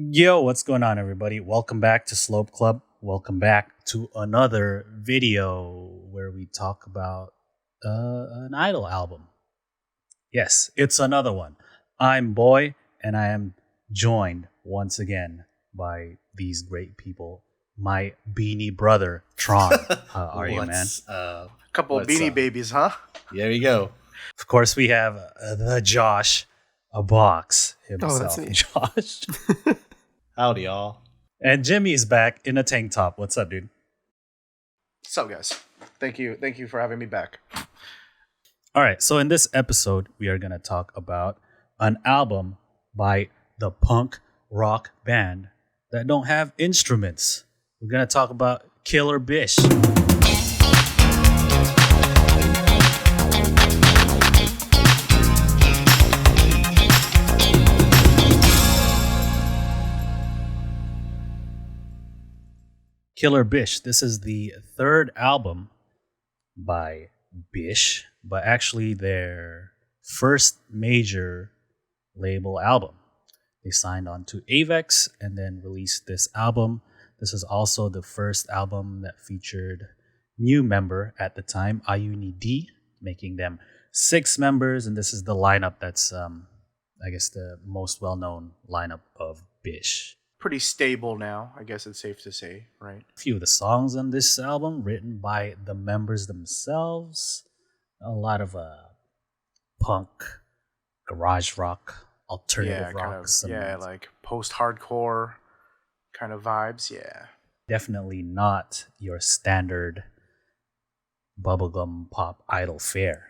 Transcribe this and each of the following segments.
Yo, what's going on, everybody? Welcome back to Slope Club. Welcome back to another video where we talk about an idol album. Yes, it's another one. I'm Boy, and I am joined once again by these great people. My beanie brother, Tron. How are you, man? Couple of beanie babies, huh? There you go. Of course, we have the Josh, a box Oh, that's himself, me. Josh. Howdy, y'all. And Jimmy is back in a tank top. What's up, dude? What's up, guys? Thank you for having me back. All right, so in this episode, we are going to talk about an album by the punk rock band that don't have instruments. We're going to talk about KiLLER BiSH. KiLLER BiSH. This is the third album by BiSH, but actually their first major label album. They signed on to Avex and then released this album. This is also the first album that featured new member at the time, Ayuni D, making them 6 members, and this is the lineup that's I guess the most well-known lineup of BiSH. Pretty stable now, I guess it's safe to say, right? A few of the songs on this album written by the members themselves. A lot of punk, garage rock, alternative rock. Like post-hardcore kind of vibes, yeah. Definitely not your standard bubblegum pop idol fare.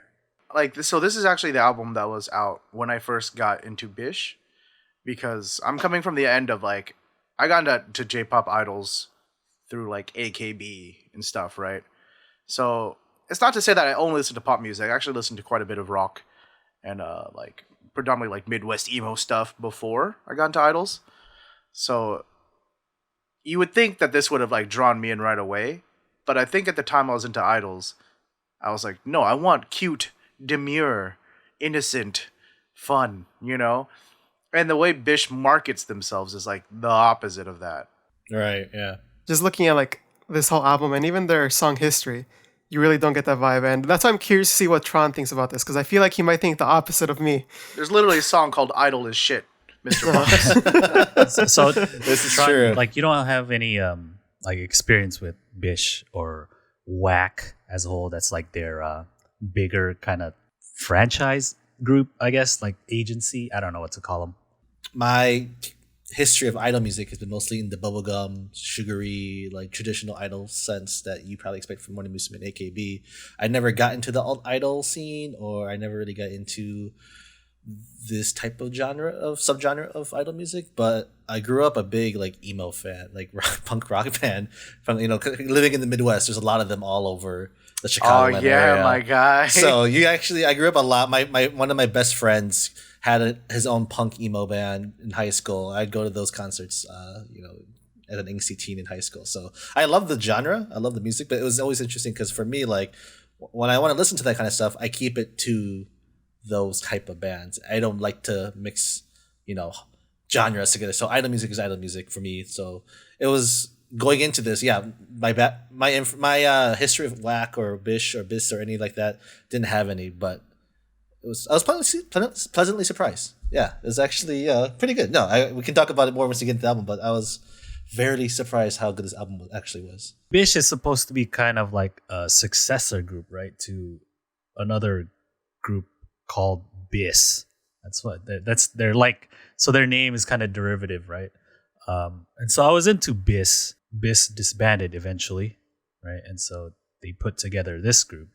So this is actually the album that was out when I first got into BiSH, because I'm coming from the end of I got into JPop idols through AKB and stuff, right? So it's not to say that I only listen to pop music. I actually listened to quite a bit of rock and predominantly Midwest emo stuff before I got into idols. So you would think that this would have drawn me in right away, but I think at the time I was into idols, I was like, no, I want cute, demure, innocent, fun, And the way BiSH markets themselves is the opposite of that. Right, yeah. Just looking at this whole album and even their song history, you really don't get that vibe. And that's why I'm curious to see what Tron thinks about this, because I feel like he might think the opposite of me. There's literally a song called "Idol is Shit," Mr. Box. So This is Tron, true. you don't have any experience with BiSH or WACK as a whole. That's their bigger kind of franchise group, I guess, agency. I don't know what to call them. My history of idol music has been mostly in the bubblegum, sugary, traditional idol sense that you probably expect from Morning Musume and AKB. I never got into the alt idol scene, or I never really got into this type of subgenre of idol music, but I grew up a big emo fan, punk rock fan from living in the Midwest. There's a lot of them all over the Chicago area. My guy. So I grew up a lot. My one of my best friends had his own punk emo band in high school. I'd go to those concerts, as an angsty teen in high school. So I love the genre. I love the music, but it was always interesting because for me, when I want to listen to that kind of stuff, I keep it to those type of bands. I don't like to mix, genres together. So idol music is idol music for me. So it was going into this. Yeah, my history of WACK or BiSH or BiS or any like that didn't have any, but I was pleasantly surprised. Yeah, it was actually pretty good. No, we can talk about it more once we get into the album, but I was very surprised how good this album actually was. BiSH is supposed to be kind of like a successor group, right, to another group called BiS. They're so their name is kind of derivative, right? And so I was into BiS. BiS disbanded eventually, right? And so they put together this group.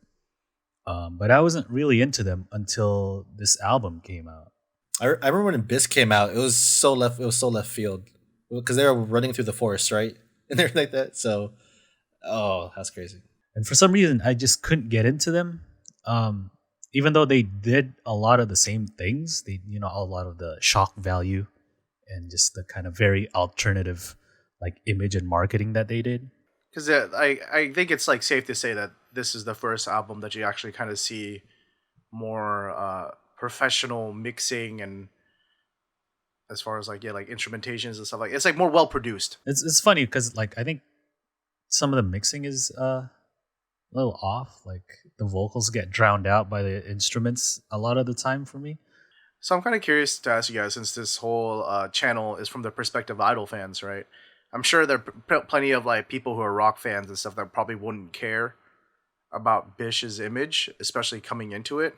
But I wasn't really into them until this album came out. I remember when BiS came out, it was so left field because they were running through the forest, right? And they're like that. So, that's crazy. And for some reason, I just couldn't get into them. Even though they did a lot of the same things, a lot of the shock value and just the kind of very alternative image and marketing that they did. Because I think it's safe to say that this is the first album that you actually kind of see more professional mixing and as far as like like instrumentations and stuff like it's like more well produced. It's funny because like I think some of the mixing is a little off. Like the vocals get drowned out by the instruments a lot of the time for me. So I'm kind of curious to ask you guys, since this whole channel is from the perspective of idol fans, right? I'm sure there are plenty of like people who are rock fans and stuff that probably wouldn't care about BiSH's image, especially coming into it.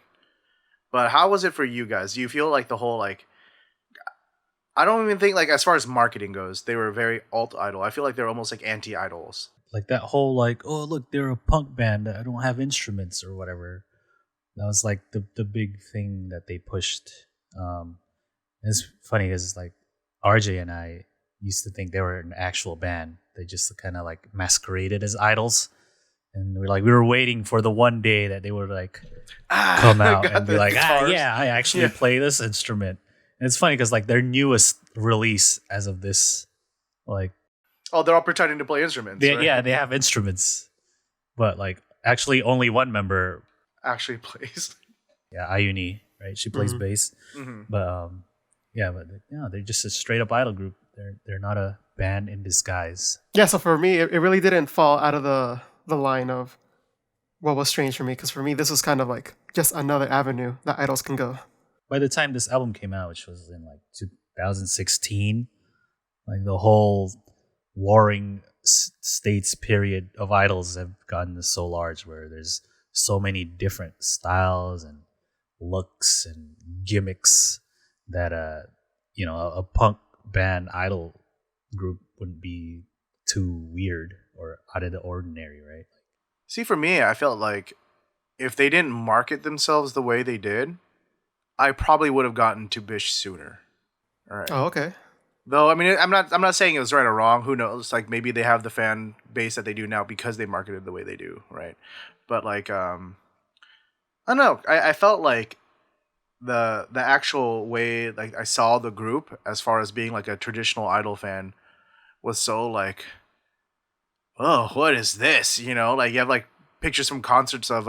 But how was it for you guys? Do you feel like the whole like I don't even think like as far as marketing goes, they were very alt idol. I feel like they're almost like anti idols. Like that whole like, oh look, they're a punk band that don't have instruments or whatever. That was like the big thing that they pushed. It's funny because like RJ and I used to think they were an actual band. They just kind of like masqueraded as idols, and we were waiting for the one day that they would like come out and be like, yeah, I actually play this instrument. And it's funny because like their newest release as of this, like, oh, they're all pretending to play instruments. Right? Yeah, they have instruments, but like actually only one member actually plays. Yeah, Ayuni, right? She plays bass, but they're just a straight up idol group. They're not a band in disguise. Yeah, so for me, it really didn't fall out of the line of what was strange for me, because for me, this was kind of like just another avenue that idols can go. By the time this album came out, which was in like 2016, like the whole warring states period of idols have gotten so large where there's so many different styles and looks and gimmicks that a punk band idol group wouldn't be too weird or out of the ordinary, right? See, for me, I felt like if they didn't market themselves the way they did, I probably would have gotten to BiSH sooner. All right. Oh, okay. Though, I mean, I'm not saying it was right or wrong. Who knows? Like, maybe they have the fan base that they do now because they marketed the way they do, right? But like, I don't know. I felt like the actual way like I saw the group as far as being like a traditional idol fan was so like, oh, what is this? You know, like you have like pictures from concerts of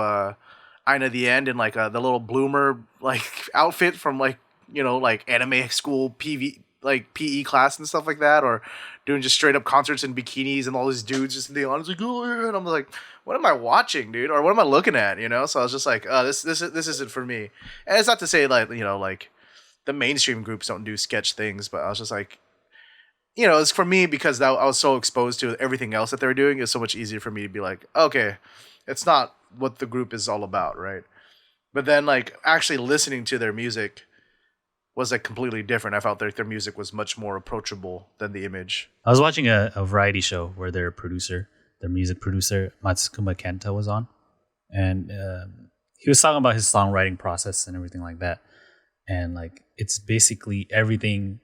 Ina the End in like the little bloomer like outfit from like like anime school PE class and stuff like that, or doing just straight up concerts in bikinis and all these dudes just in the audience like, oh, and I'm like, what am I watching, dude, or what am I looking at? So I was just like, this isn't for me. And it's not to say like like the mainstream groups don't do sketch things, but I was just like, it's for me because I was so exposed to everything else that they were doing. It's so much easier for me to be like, okay, it's not what the group is all about, right? But then like actually listening to their music was like completely different. I felt like their music was much more approachable than the image. I was watching a variety show where their music producer Matsukuma Kenta was on, and he was talking about his songwriting process and everything like that. And like it's basically everything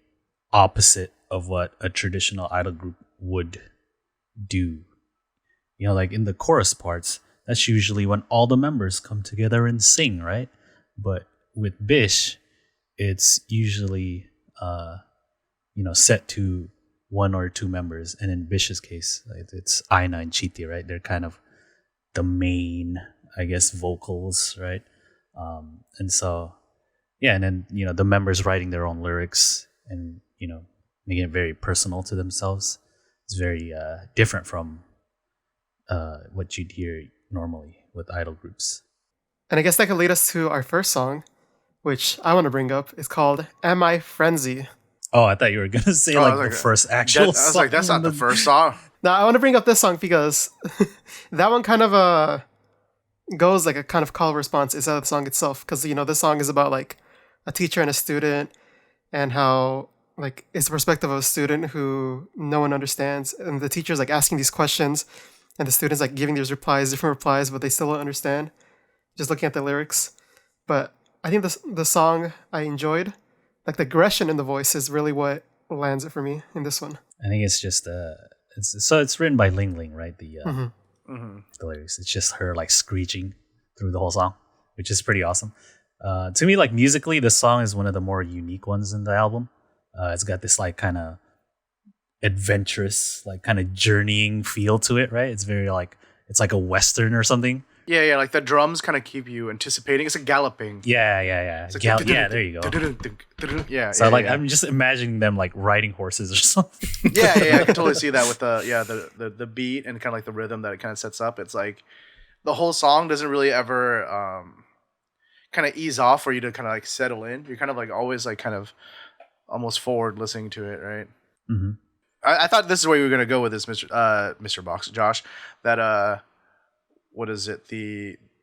opposite of what a traditional idol group would do. Like in the chorus parts, that's usually when all the members come together and sing, right? But with BiSH, it's usually set to one or two members, and in BiSH's case, it's Aina and Chiti, right? They're kind of the main, I guess, vocals, right? And so, yeah, and then the members writing their own lyrics and making it very personal to themselves. It's very different from what you'd hear normally with idol groups. And I guess that could lead us to our first song, which I want to bring up. It's called Am I Frenzy? Oh, I thought you were going to say the first actual song. I was like, that's not the first song. Now, I want to bring up this song because that one kind of goes like a kind of call response instead of the song itself. Because, this song is about like a teacher and a student and how like it's the perspective of a student who no one understands. And the teacher's like asking these questions and the student's like giving these different replies, but they still don't understand. Just looking at the lyrics. But I think the song I enjoyed, like the aggression in the voice is really what lands it for me in this one. I think it's just it's written by Ling Ling, right? The lyrics. It's just her like screeching through the whole song, which is pretty awesome. To me, like musically, this song is one of the more unique ones in the album. It's got this like kind of adventurous, like kind of journeying feel to it, right? It's very like it's like a western or something, Yeah, like the drums kind of keep you anticipating. It's like galloping. Yeah. It's like Yeah, there you go. Yeah. So yeah, like yeah. I'm just imagining them like riding horses or something. yeah, I can totally see that with the beat and kind of like the rhythm that it kind of sets up. It's like the whole song doesn't really ever kind of ease off for you to kind of like settle in. You're kind of like always like kind of almost forward listening to it, right? Mm-hmm. I thought this is where you were gonna go with this, Mr. Box, Josh. That what is it?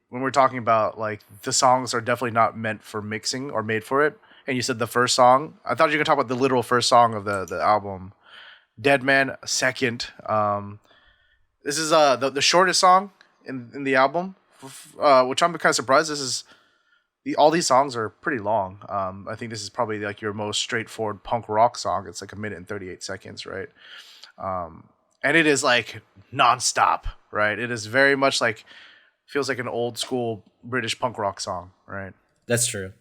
When we're talking about like the songs are definitely not meant for mixing or made for it. And you said the first song. I thought you were gonna talk about the literal first song of the album. Dead Man Second. This is the shortest song in the album, which I'm kind of surprised. This is all these songs are pretty long. I think this is probably like your most straightforward punk rock song. It's like 1 minute and 38 seconds, right? And it is like nonstop, right? It is very much like feels like an old school British punk rock song, right? That's true.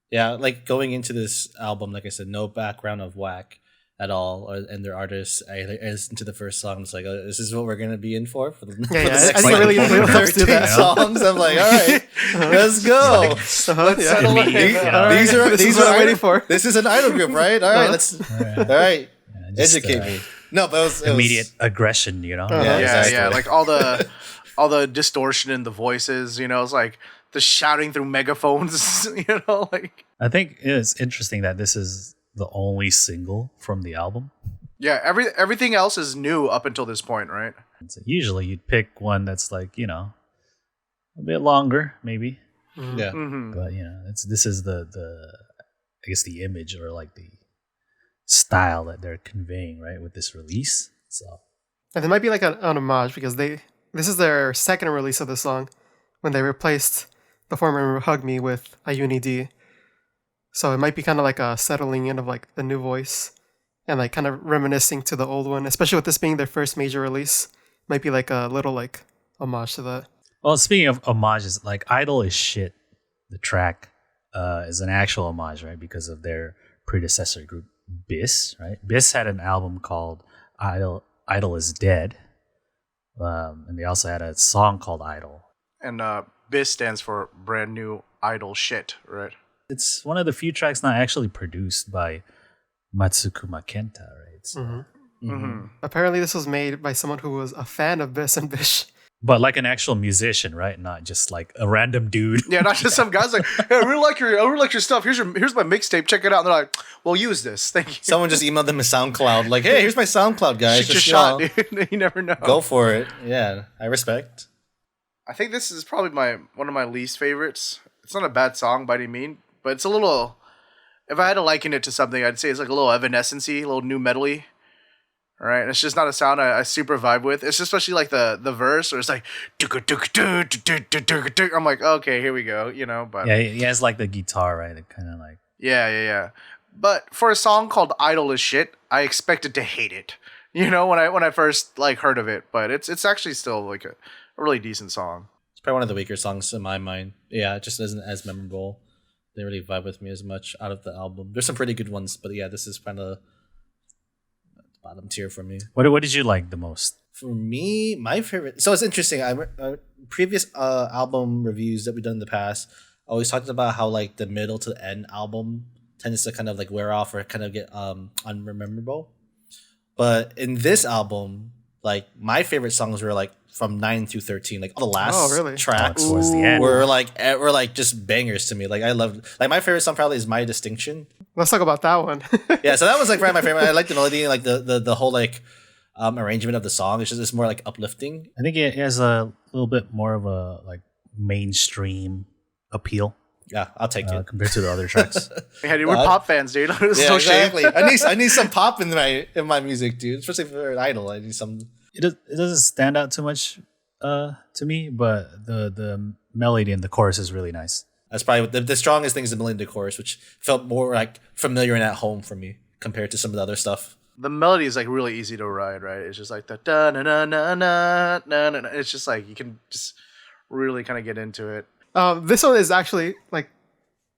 Yeah, like going into this album, like I said, no background of Whack at all, and their artists. I listened to the first song. It's like, this is what we're gonna be in for the Yeah, the I next think it really 13 that. songs. I'm like, all right, let's go. Yeah. settle in. Immediate, you know. These are This is what I'm waiting idol- for. This is an idol group, right? All right, let's. All right, Just, educate me. No, but it was immediate aggression, you know. Yeah, exactly. Yeah, like all the distortion in the voices, you know, it's like the shouting through megaphones, you know, like I think it's interesting that this is the only single from the album. yeah, everything else is new up until this point, right? So usually you'd pick one that's like, you know, a bit longer, maybe. Yeah. Mm-hmm. But you know, this is the I guess the image or like the style that they're conveying, right, with this release. So And it might be like an homage because this is their second release of the song when they replaced the former Hug Me with Ayuni D. So it might be kind of like a settling in of like the new voice and like kind of reminiscing to the old one, especially with this being their first major release. Might be like a little like homage to that. well, speaking of homages, like Idol is Shit, the track is an actual homage, right? Because of their predecessor group BiSH, right? BiSH had an album called Idol is Dead. And they also had a song called Idol. And BIS stands for brand new idol shit, right? It's one of the few tracks not actually produced by Matsukuma Kenta, right? So, Mm-hmm. Apparently, this was made by someone who was a fan of BiSH and BiSH. but like an actual musician, right? Not just like a random dude. Yeah, not just some guys like, hey, I really like your stuff. Here's my mixtape. Check it out. And they're like, well, use this. Thank you. Someone just emailed them a SoundCloud, like, "Hey, here's my SoundCloud, guys. Shoot your Just, shot, you know, dude. You never know. go for it." Yeah, I respect. I think this is probably one of my least favorites. It's not a bad song by any means, but it's a little. If I had to liken it to something, I'd say it's like a little Evanescence-y, a little new metal-y. All right, it's just not a sound I super vibe with. It's especially like the verse, where it's like, I'm like, okay, here we go, you know. But Yeah, he has like the guitar, right? It kind of like yeah. But for a song called "Idol is Shit," I expected to hate it. You know, when I first like heard of it, but it's actually still like a really decent song. It's probably one of the weaker songs in my mind. Yeah, it just isn't as memorable. They really vibe with me as much out of the album. There's some pretty good ones, but yeah, this is kind of bottom tier for me. what did you like the most? For me, my favorite. So it's interesting. Previous album reviews that we've done in the past, always talked about how like the middle to the end album tends to kind of like wear off or kind of get unrememberable. But in this album, like my favorite songs were like from 9 through 13. Like all the last tracks Towards the end. were like just bangers to me. Like I loved. Like my favorite song probably is My Distinction. Let's talk about that one. Yeah, so that was like probably my favorite. I like the melody and like the whole like arrangement of the song. It's more like uplifting. I think it has a little bit more of a like mainstream appeal Yeah, I'll take it. compared to the other tracks. Yeah, dude, we're pop fans, dude. There's Yeah, no shame. exactly. I need some pop in my music, dude. Especially for an idol, I need some. It doesn't stand out too much to me, but the melody and the chorus is really nice. That's probably the strongest thing is the melody and the chorus, which felt more like familiar and at home for me compared to some of the other stuff. The melody is like really easy to ride, right? It's just like the da na na na na na na. It's just like you can just really kind of get into it. This one is actually like,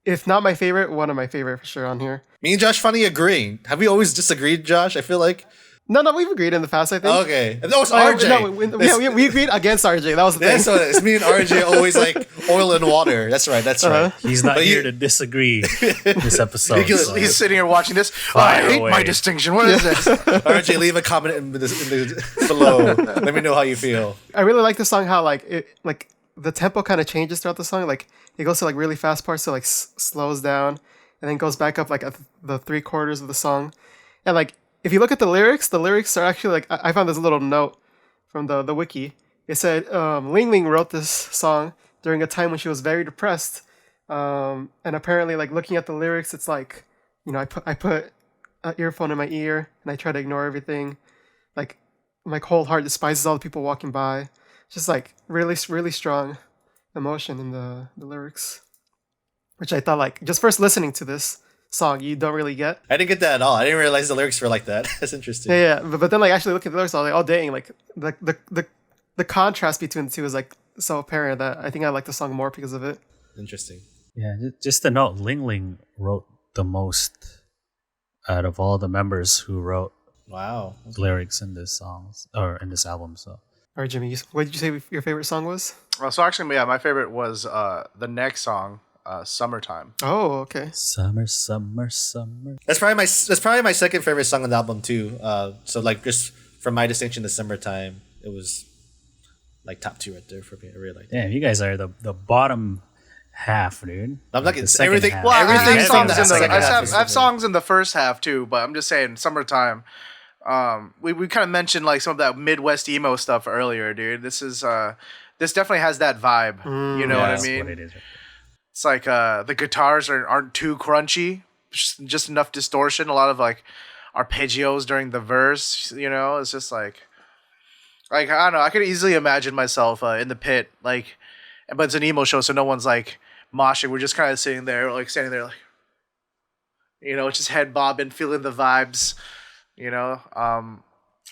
if not my favorite, one of my favorite for sure on here. Me and Josh finally agreeing. Have we always disagreed, Josh? I feel like No, we've agreed in the past, I think. Okay. That was Oh, RJ. no, we agreed against RJ. That was the thing. That's what it is. Me and RJ always like oil and water. That's right. Uh-huh. He's not But here you- to disagree this episode. Ridiculous. so- He's sitting here watching this. Oh, I Fire hate away. my distinction. What is this? RJ, leave a comment in the below. Let me know how you feel. I really like the song. How like the tempo kind of changes throughout the song. Like it goes to like really fast parts, so like slows down, and then goes back up like at the 3/4 of the song. And like if you look at the lyrics are actually like I found this little note from the wiki. It said Ling Ling wrote this song during a time when she was very depressed. And apparently, like looking at the lyrics, it's like, you know, I put an earphone in my ear and I try to ignore everything. Like my whole heart despises all the people walking by. Just like really, really strong emotion in the lyrics, which I thought like just first listening to this song you don't really get. I didn't get that at all. I didn't realize the lyrics were like that. That's interesting. Yeah. But then like actually looking at the lyrics, I was like, oh dang, like the contrast between the two is like so apparent that I think I like the song more because of it. Interesting. Yeah, just to note, Ling Ling wrote the most out of all the members who wrote Wow. lyrics in this songs or in this album. So All right, Jimmy, what did you say your favorite song was? So actually, yeah, my favorite was the next song, "Summertime." Oh, okay. summer, summer, summer. That's probably my second favorite song on the album too. So like just from my distinction to Summertime, it was like top 2 right there for me. I really liked it. Damn, you guys are the bottom half, dude. I'm not Like, getting the second everything. half. Well, Everything I have from songs the in the second half is I have good. songs in the first half too, but I'm just saying, "Summertime." We kind of mentioned like some of that Midwest emo stuff earlier, dude. This definitely has that vibe. You know what I That's mean? what it is. It's like the guitars aren't too crunchy, just enough distortion. A lot of like arpeggios during the verse. You know, it's just like I don't know. I could easily imagine myself in the pit, like, but it's an emo show, so no one's like moshing. We're just kind of sitting there, like standing there, like, you know, just head bobbing, feeling the vibes. You know,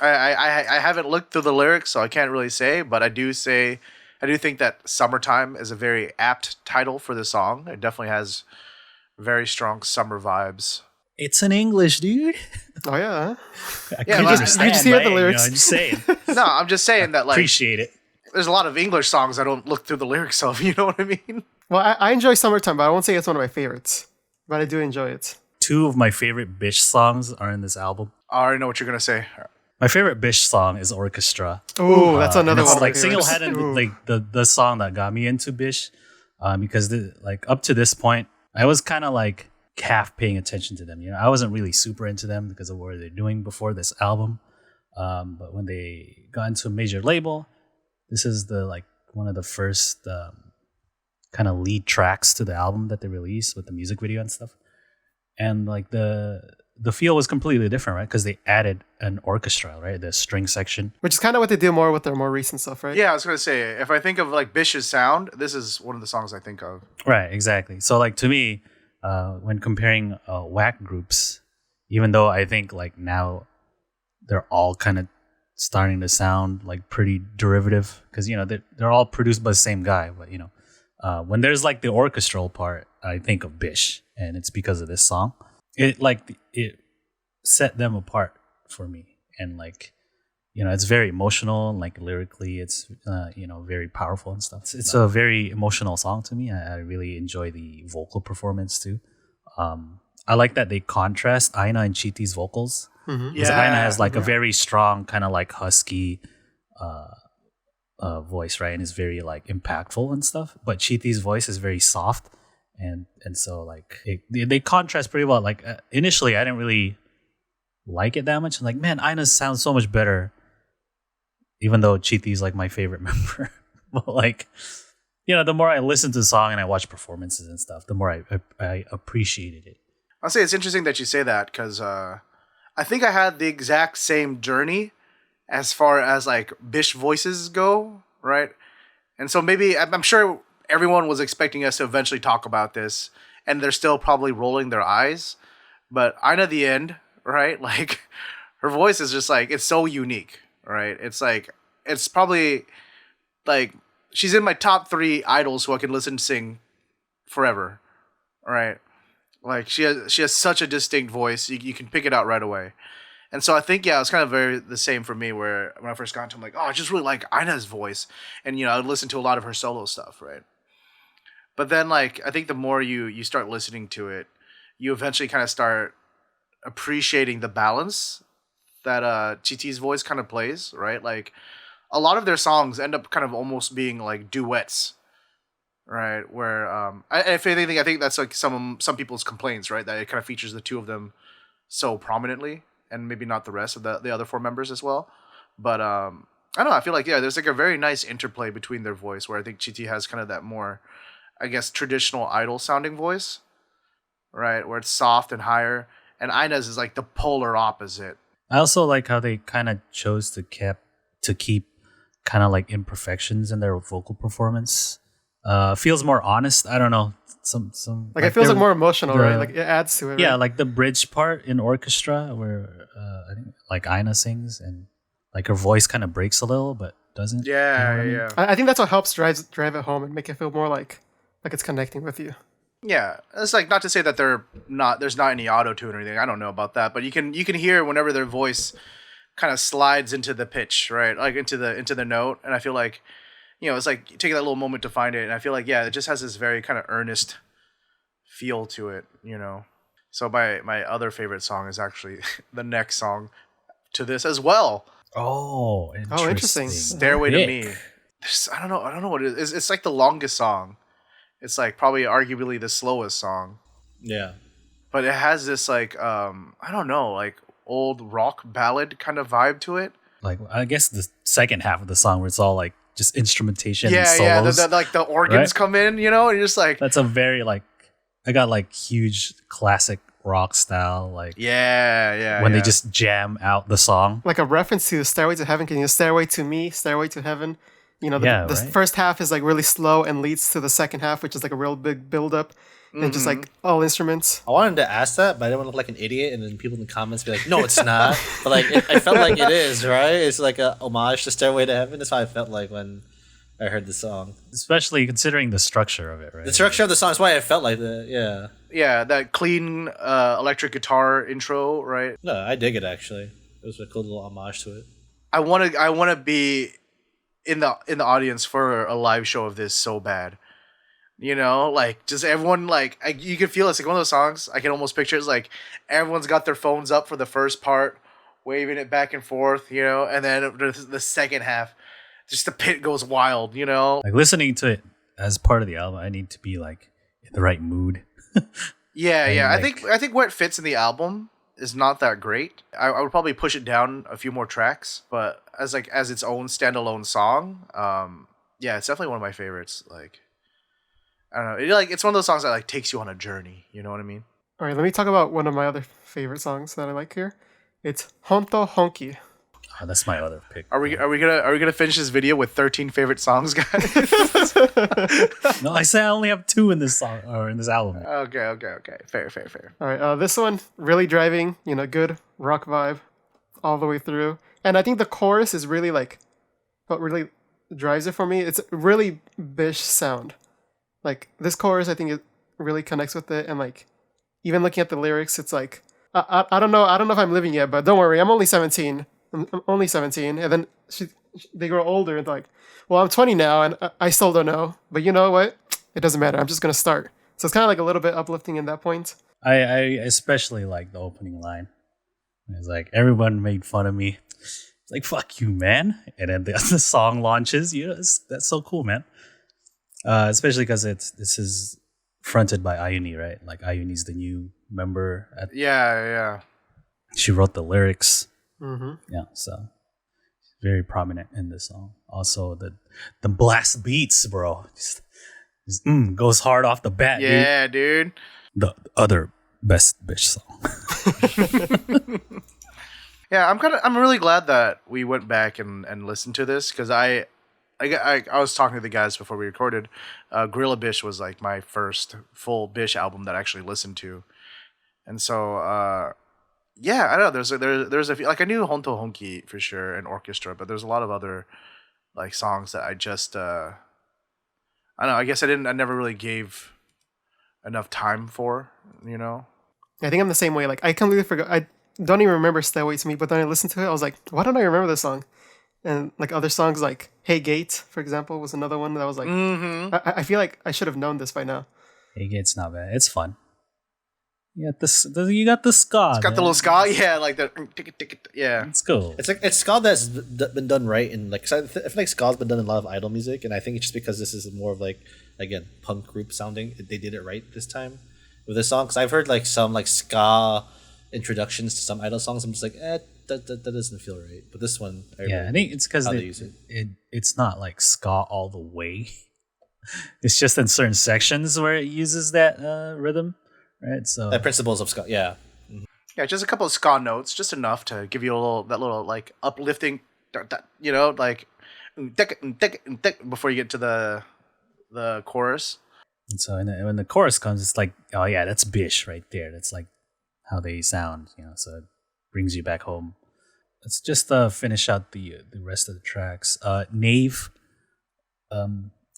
I haven't looked through the lyrics, so I can't really say, but I do think that "Summertime" is a very apt title for the song. It definitely has very strong summer vibes. It's in English, dude. Oh yeah. I Yeah, couldn't you understand, just hear the right? You know, lyrics. I'm just saying. No, I'm just saying that like Appreciate it. there's a lot of English songs I don't look through the lyrics of. You know what I mean? Well, I enjoy Summertime, but I won't say it's one of my favorites. But I do enjoy it. 2 of my favorite BiSH songs are in this album. I already know what you're gonna say. My favorite BiSH song is Orchestra. Ooh, that's And another it's one. Of my like favorites. single-handedly Ooh. like the song that got me into BiSH, because like up to this point I was kind of like half paying attention to them. You know, I wasn't really super into them because of what they're doing before this album. But when they got into a major label, this is the like one of the first kind of lead tracks to the album that they released with the music video and stuff. And like the feel was completely different, right? Because they added an orchestra, right? The string section. Which is kind of what they do more with their more recent stuff, right? Yeah, I was gonna say if I think of like BiSH's sound, this is one of the songs I think of. Right, exactly. So like to me, when comparing WACK groups, even though I think like now they're all kind of starting to sound like pretty derivative, because you know they're all produced by the same guy, but you know when there's like the orchestral part, I think of BiSH, and it's because of this song. It set them apart for me, and like you know it's very emotional, and like lyrically it's you know very powerful and stuff. It's a very emotional song to me. I really enjoy the vocal performance too. I like that they contrast Aina and Chiti's vocals. Mm-hmm. Because Aina has like a very strong kind of like husky voice, right, and is very like impactful and stuff. But Chiti's voice is very soft, and so like they contrast pretty well. Like initially, I didn't really like it that much. I'm like, man, Aina sounds so much better, even though Chiti's like my favorite member. But like, you know, the more I listened to the song and I watched performances and stuff, the more I appreciated it. I'll say it's interesting that you say that because I think I had the exact same journey as far as like BiSH voices go, right? And so maybe I'm sure everyone was expecting us to eventually talk about this, and they're still probably rolling their eyes. But Aina the end, right? Like her voice is just like it's so unique, right? It's like it's probably like she's in my top 3 idols who I can listen to sing forever, right? Like she has such a distinct voice, you can pick it out right away. And so I think it's kind of very the same for me. Where when I first got into, I'm like, oh, I just really like Ina's voice, and I would listen to a lot of her solo stuff, right? But then like I think the more you start listening to it, you eventually kind of start appreciating the balance that Chi-Chi's voice kind of plays, right? Like a lot of their songs end up kind of almost being like duets, right? Where if anything, I think that's like some people's complaints, right? That it kind of features the two of them so prominently, and maybe not the rest of the other four members as well. But I don't know. I feel like there's like a very nice interplay between their voice, where I think Chi has kind of that more, I guess, traditional idol sounding voice, right? Where it's soft and higher, and Ina's is like the polar opposite. I also like how they kind of chose to keep kind of like imperfections in their vocal performance. Feels more honest. I don't know. Some like it feels like more emotional, right? Like it adds to it. Yeah, right? like the bridge part in Orchestra where I think like Ina sings and like her voice kind of breaks a little, but doesn't. Yeah, what I mean? yeah. I think that's what helps drive it home and make it feel more like it's connecting with you. Yeah, it's like not to say that there's not any auto tune or anything. I don't know about that, but you can hear whenever their voice kind of slides into the pitch, right? Like into the note, and I feel like it's like taking that little moment to find it, and I feel like it just has this very kind of earnest feel to it, So my other favorite song is actually the next song to this as well. Oh, interesting. Stairway to Me. I don't know what it is. It's like the longest song. It's like probably arguably the slowest song. Yeah. But it has this like I don't know, like old rock ballad kind of vibe to it. Like I guess the second half of the song where it's all like just instrumentation. Yeah, and solos, like the organs right? come in, and you're just like that's a very like I got like huge classic rock style like when they just jam out the song. Like a reference to Stairway to Heaven. Can you Stairway to Me, Stairway to Heaven? The first half is like really slow and leads to the second half, which is like a real big build up. And just like all instruments. I wanted to ask that, but I didn't want to look like an idiot, and then people in the comments be like, "No, it's not." But like, I felt like it is, right? It's like a homage to Stairway to Heaven. That's how I felt like when I heard the song. Especially considering the structure of it, right? The structure of the song is why I felt like that. Yeah. Yeah, that clean electric guitar intro, right? No, I dig it actually. It was a cool little homage to it. I wanna be in the audience for a live show of this so bad. Like just everyone like you can feel it's like one of those songs. I can almost picture it's like everyone's got their phones up for the first part, waving it back and forth, and then the second half, just the pit goes wild, Like listening to it as part of the album, I need to be like in the right mood. Yeah. Like, I think where it fits in the album is not that great. I would probably push it down a few more tracks, but as its own standalone song, it's definitely one of my favorites. Like, I don't know, it's one of those songs that like takes you on a journey. You know what I mean? All right, let me talk about one of my other favorite songs that I like here. It's Honto Honki. Oh, that's my other pick. Are we gonna finish this video with 13 favorite songs, guys? No, I say I only have 2 in this song or in this album. Okay. Fair. All right, this one really driving, good rock vibe all the way through, and I think the chorus is really like what really drives it for me. It's really BiSH sound. Like this chorus, I think it really connects with it, and like even looking at the lyrics, it's like I don't know if I'm living yet, but don't worry, I'm only 17. I'm only 17, and then they grow older and like, well, I'm 20 now, and I still don't know. But you know what? It doesn't matter. I'm just gonna start. So it's kind of like a little bit uplifting in that point. I especially like the opening line. It's like everyone made fun of me. It's like fuck you, man. And then the song launches. That's so cool, man. Especially because this is fronted by Ayuni, right? Like Ayuni's the new member. Yeah. She wrote the lyrics. Mm-hmm. Yeah, so very prominent in this song. Also, the blast beats, bro, just goes hard off the bat. Yeah, dude. The other best BiSH song. Yeah, I'm really glad that we went back and listened to this because I was talking to the guys before we recorded. Gorilla BiSH was like my first full BiSH album that I actually listened to, and so I don't know. There's a few, like I knew Honto Honki for sure and Orchestra, but there's a lot of other like songs that I just I don't know. I guess I never really gave enough time for. I think I'm the same way. Like I completely forgot. don't even remember Stay Away to Me, but then I listened to it, I was like, why don't I remember this song? And like other songs like Hey Gate, for example, was another one that was like, I feel like I should have known this by now. Hey, it's not bad. It's fun. You got this. You got the ska. It's got the little ska, yeah, like the yeah. It's cool. It's ska that's been done right, and like 'cause I feel like ska's been done in a lot of idol music, and I think it's just because this is more of like, again, punk group sounding. They did it right this time with this song, because I've heard like some like ska introductions to some idol songs. I'm just like, that doesn't feel right. But this one, I think it's because they use it's not like ska all the way. It's just in certain sections where it uses that rhythm, right? So the principles of ska, yeah. Yeah, just a couple of ska notes, just enough to give you a little like uplifting, you know, like before you get to the chorus. And so when the chorus comes, it's like, oh yeah, that's BiSH right there. That's like how they sound, you know. So it brings you back home. Let's just finish out the rest of the tracks. Nave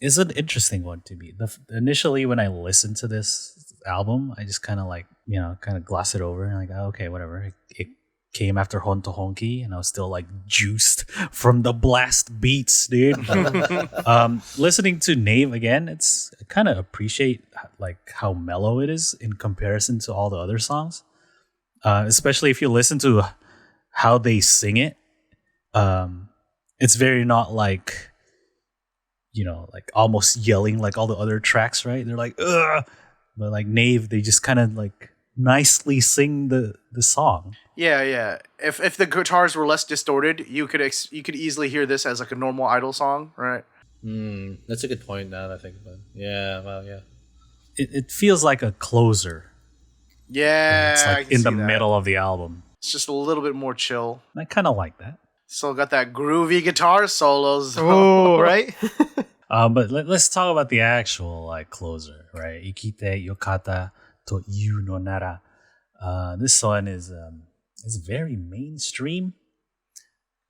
is an interesting one to me. Initially, when I listened to this album, I just kind of like, you know, kind of gloss it over and like, oh, okay, whatever. It came after Honto Honki, and I was still like juiced from the blast beats, dude. Listening to Nave again, I kind of appreciate like how mellow it is in comparison to all the other songs. Especially if you listen to how they sing it. It's very not like, you know, like almost yelling like all the other tracks, right? They're like, ugh. But like Nave, they just kind of like nicely sing the song. Yeah. If the guitars were less distorted, you could easily hear this as like a normal idol song, right? That's a good point. Now that I think about it. Yeah, well, yeah. It feels like a closer. Yeah, It's like in the middle of the album. It's just a little bit more chill. And I kind of like that. Still got that groovy guitar solos. Oh, right? But let's talk about the actual like closer, right? Ikite yokata to you no nara. This one is very mainstream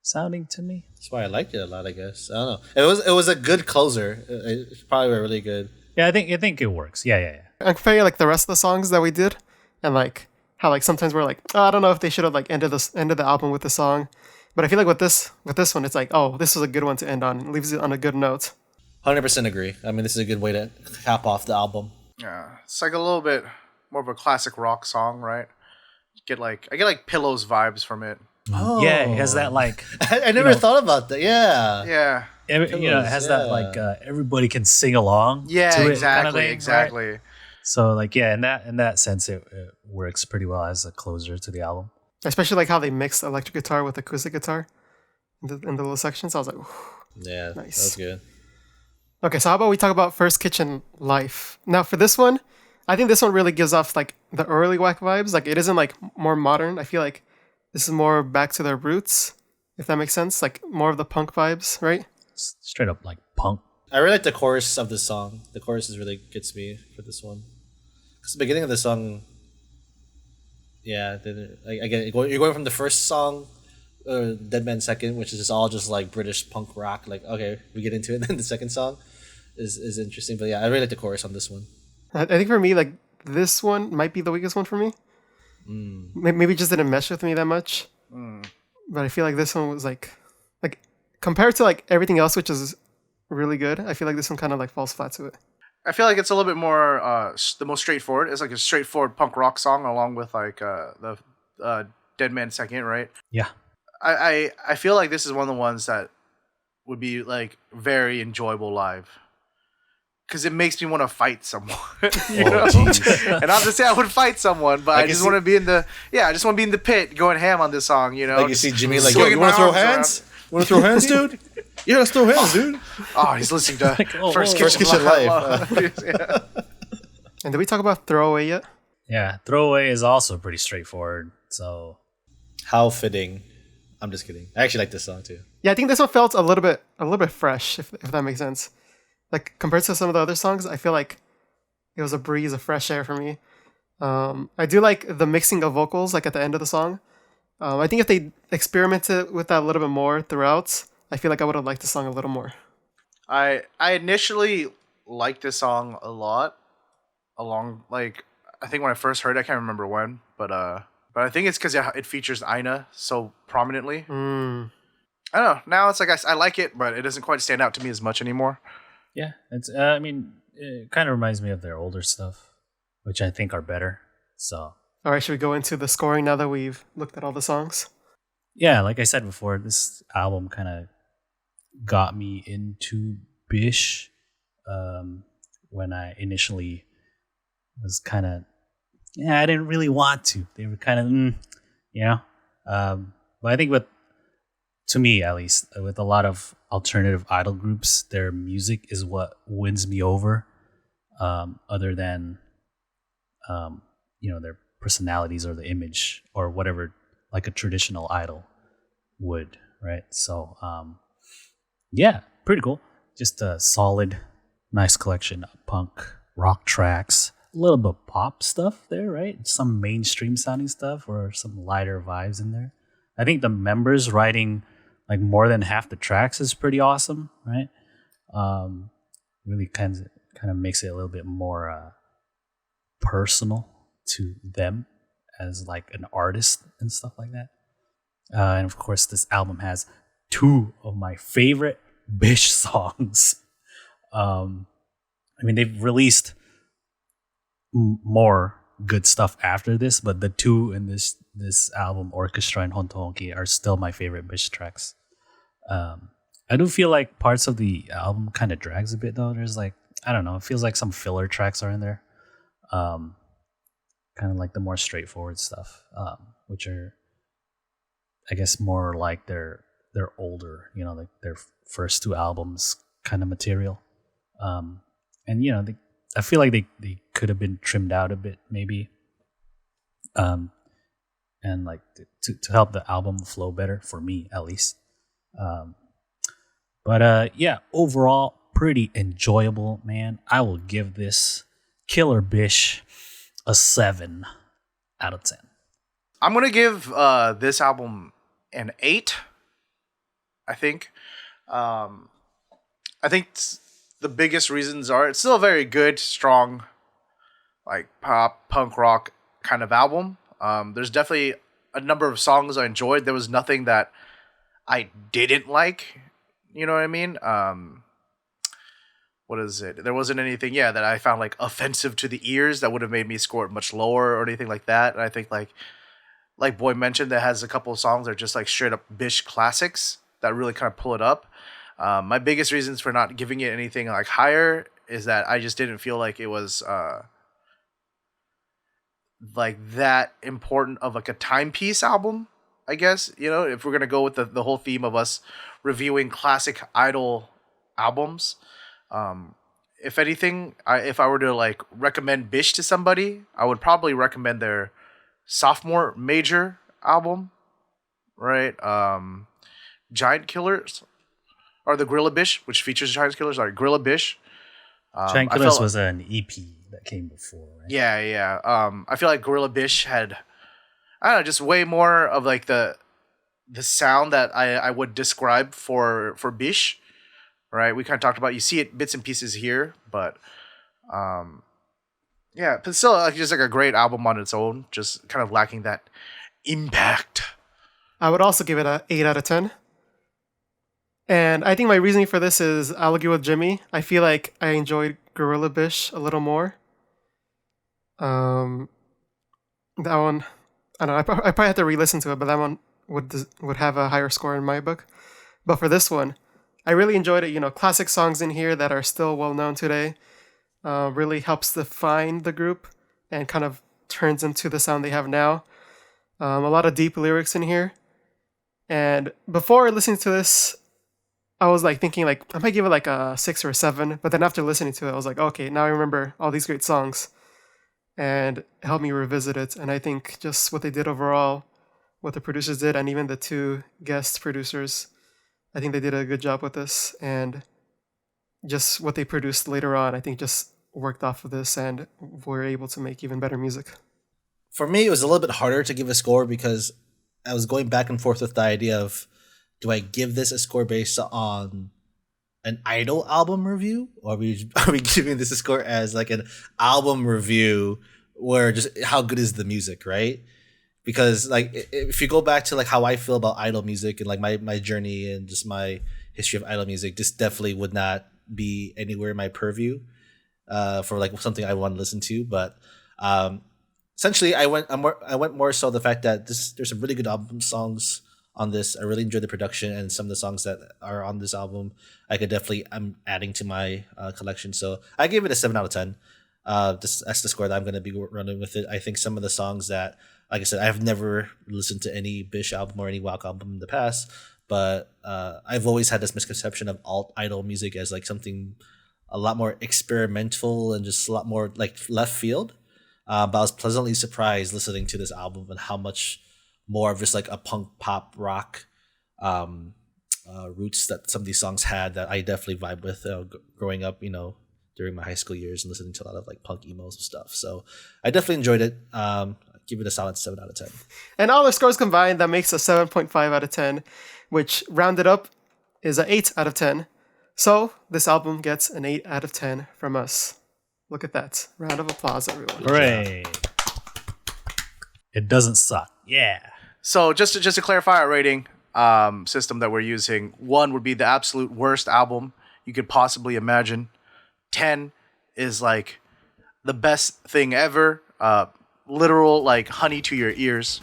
sounding to me. That's why I liked it a lot, I guess. I don't know. It was a good closer. It's probably really good. Yeah, I think it works. Yeah. I'm comparing like the rest of the songs that we did, and like how like sometimes we're like, oh, I don't know if they should have like ended the album with the song, but I feel like with this one, it's like, oh, this was a good one to end on. It leaves it on a good note. 100% agree. I mean, this is a good way to cap off the album. Yeah, it's like a little bit more of a classic rock song, right? I get like Pillows vibes from it. Oh. Yeah, it has that like I never thought about that. Yeah. Yeah. It has that like everybody can sing along. Yeah, to exactly, it kind of thing, exactly. Right? So like in that sense, it works pretty well as a closer to the album. Especially like how they mixed electric guitar with acoustic guitar in the little sections. I was like, yeah, nice. That was good. Okay, so how about we talk about First Kitchen Life? Now for this one, I think this one really gives off like the early Whack vibes. Like it isn't like more modern. I feel like this is more back to their roots, if that makes sense. Like more of the punk vibes, right? Straight up like punk. I really like the chorus of the song. The chorus really gets me for this one. Because the beginning of the song, yeah, again, you're going from the first song, Dead Man Second, which is just all just like British punk rock. Like, okay, we get into it. And then the second song is interesting. But yeah, I really like the chorus on this one. I think for me, like this one might be the weakest one for me. Maybe it just didn't mesh with me that much. But I feel like this one was like compared to like everything else, which is really good. I feel like this one kind of like falls flat to it. I feel like it's a little bit more the most straightforward. It's like a straightforward punk rock song along with like the Dead Man Second, right? Yeah. I feel like this is one of the ones that would be like very enjoyable live. Because it makes me want to fight someone, you know. And not to say I would fight someone, but I just want to be in the pit going ham on this song, you know. Like you see Jimmy, like, yo, you want to throw hands? Want to throw hands, dude? Yeah, let's throw hands, dude. Oh, he's listening to First Kitchen Life. Yeah. And did we talk about Throwaway yet? Yeah, Throwaway is also pretty straightforward. So how fitting. I'm just kidding. I actually like this song too. Yeah, I think this one felt a little bit fresh, if that makes sense. Like compared to some of the other songs, I feel like it was a breeze of fresh air for me. I do like the mixing of vocals, like at the end of the song. I think if they experimented with that a little bit more throughout, I feel like I would have liked the song a little more. I initially liked this song a lot. I think when I first heard it, I can't remember when, but but I think it's because it features Aina so prominently. Mm. I don't know. Now it's like I like it, but it doesn't quite stand out to me as much anymore. Yeah, it's. I mean, it kind of reminds me of their older stuff, which I think are better. So All right, should we go into the scoring now that we've looked at all the songs? yeah, like I said before, this album kind of got me into BiSH when I initially was kind of I didn't really want to. They were kind of but I think to me at least, with a lot of alternative idol groups, their music is what wins me over, other than their personalities or the image or whatever, like a traditional idol would, right? So yeah, pretty cool. Just a solid, nice collection of punk rock tracks, a little bit of pop stuff there, right? Some mainstream sounding stuff or some lighter vibes in there. I think the members writing like more than half the tracks is pretty awesome, right? Really kind of makes it a little bit more personal to them as like an artist and stuff like that. And of course, this album has two of my favorite BiSH songs. I mean, they've released more good stuff after this, but the two in this album, Orchestra and Hontoonki, are still my favorite BiSH tracks. I do feel like parts of the album kind of drags a bit though. There's like, I don't know, it feels like some filler tracks are in there. Kind of like the more straightforward stuff, which are, I guess, more like their older, like their first two albums kind of material. And I feel like they could have been trimmed out a bit, maybe. And like to help the album flow better, for me at least. But yeah, overall pretty enjoyable, man. I will give this KiLLER BiSH a 7 out of 10. I'm gonna give this album an 8. I think. I think the biggest reasons are it's still a very good, strong, like pop, punk rock kind of album. There's definitely a number of songs I enjoyed. There was nothing that I didn't like. You know what I mean? What is it? There wasn't anything, that I found like offensive to the ears that would have made me score it much lower or anything like that. And I think like Boy mentioned, that has a couple of songs that are just like straight up BiSH classics that really kind of pull it up. My biggest reasons for not giving it anything like higher is that I just didn't feel like it was like that important of like a timepiece album, I guess. If we're gonna go with the whole theme of us reviewing classic idol albums, if anything, if I were to like recommend BiSH to somebody, I would probably recommend their sophomore major album, right? Giant Killers, or the Gorilla BiSH, which features Giant Killers, or Gorilla BiSH. Giant Killers was an EP that came before, right? Yeah. I feel like Gorilla BiSH had, I don't know, just way more of like the sound that I would describe for BiSH, right? We kind of talked about, you see it bits and pieces here, but yeah, but still like just like a great album on its own, just kind of lacking that impact. I would also give it a 8 out of 10. And I think my reasoning for this is I'll agree with Jimmy. I feel like I enjoyed Gorilla BiSH a little more. That one, I don't know. I probably have to re-listen to it, but that one would have a higher score in my book. But for this one, I really enjoyed it. Classic songs in here that are still well known today. Really helps define the group and kind of turns into the sound they have now. A lot of deep lyrics in here. And before listening to this, I was like thinking like I might give it like a 6 or a 7. But then after listening to it, I was like, okay, now I remember all these great songs. And it helped me revisit it. And I think just what they did overall, what the producers did, and even the two guest producers, I think they did a good job with this. And just what they produced later on, I think just worked off of this and were able to make even better music. For me, it was a little bit harder to give a score because I was going back and forth with the idea of, do I give this a score based on an idol album review, or are we giving this a score as like an album review where just how good is the music, right? because like if you go back to like how I feel about idol music and like my journey and just my history of idol music, this definitely would not be anywhere in my purview for like something I want to listen to. But essentially, I went more so the fact that there's some really good album songs on this. I really enjoyed the production and some of the songs that are on this album. I'm adding to my collection. So I gave it a 7 out of 10. That's the score that I'm going to be running with it. I think some of the songs that, like I said, I've never listened to any BiSH album or any WACK album in the past, but I've always had this misconception of alt idol music as like something a lot more experimental and just a lot more like left field. But I was pleasantly surprised listening to this album and how much more of just like a punk pop rock roots that some of these songs had that I definitely vibe with growing up, during my high school years and listening to a lot of like punk emo stuff. So I definitely enjoyed it. Give it a solid 7 out of 10. And all the scores combined, that makes a 7.5 out of 10, which rounded up is an 8 out of 10. So this album gets an 8 out of 10 from us. Look at that. Round of applause, everyone. Hooray. It doesn't suck. Yeah. So just to clarify our rating system that we're using, 1 would be the absolute worst album you could possibly imagine. 10 is like the best thing ever, literal like honey to your ears,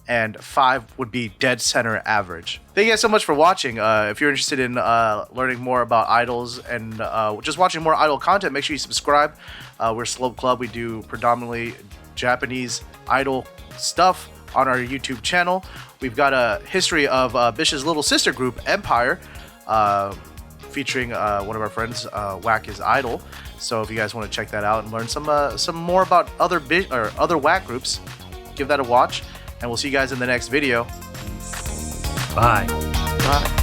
and 5 would be dead center average. Thank you guys so much for watching. If you're interested in learning more about idols and just watching more idol content, make sure you subscribe. We're Slope Club. We do predominantly Japanese idol stuff on our YouTube channel. We've got a history of BiSH's little sister group, Empire, featuring one of our friends, WACK is Idol. So if you guys want to check that out and learn some more about other other WACK groups, give that a watch. And we'll see you guys in the next video. Bye. Bye.